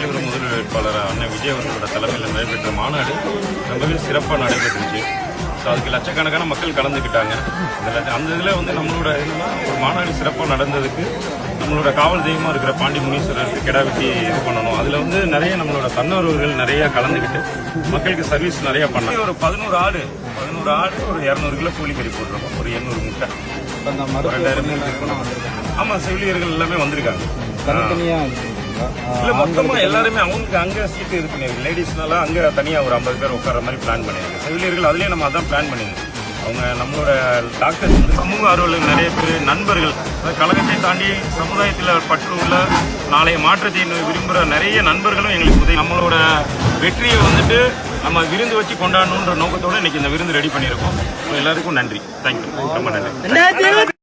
முதல்வர் வேட்பாளர் அண்ணன் விஜய் அவர்களோட தலைமையில் நடைபெற்ற மாநாடு ரொம்பவே சிறப்பாக நடைபெற்றுச்சு. ஸோ அதுக்கு லட்சக்கணக்கான மக்கள் கலந்துக்கிட்டாங்க. அந்த இதில் வந்து நம்மளோட என்னன்னா ஒரு மாநாடு சிறப்பாக நடந்ததுக்கு நம்மளோட காவல் தெய்வமாக இருக்கிற பாண்டி முனீஸ்வரருக்கு கிடா வெட்டி இது பண்ணணும். அதில் வந்து நிறைய நம்மளோட தன்னவர்கள் நிறைய கலந்துக்கிட்டு மக்களுக்கு சர்வீஸ் நிறைய பண்ணாங்க. ஒரு 11 ஆடு ஒரு 200 கிலோ கூலிக்கறி போட்டுருக்கோம். ஒரு 800 முட்டை 2000 ஆமாம், செவிலியர்கள் எல்லாமே வந்திருக்காங்க. இல்ல மொத்தமா எல்லாருமே அவங்களுக்கு அங்க சீட்டு இது பண்ணிருக்கு. லேடிஸ்னால அங்க தனியா ஒரு 50 பேர் உட்கார மாதிரி பிளான் பண்ணிருக்கு. செவிலியர்கள் அதுலயே நம்ம அதான் பிளான் பண்ணிருக்கு. அவங்க நம்மளோட டாக்டர்ஸ் வந்து சமூக ஆர்வலர்கள் நிறைய பேர் நண்பர்கள் கழகத்தை தாண்டி சமுதாயத்தில் பற்று உள்ள நாளைய மாற்றத்தை விரும்புகிற நிறைய நண்பர்களும் எங்களுக்கு உதவி. நம்மளோட வெற்றியை வந்துட்டு நம்ம விருந்து வச்சு கொண்டாடணுன்ற நோக்கத்தோட இன்னைக்கு இந்த விருந்து ரெடி பண்ணியிருக்கோம். எல்லாருக்கும் நன்றி. தேங்க்யூ, ரொம்ப நன்றி.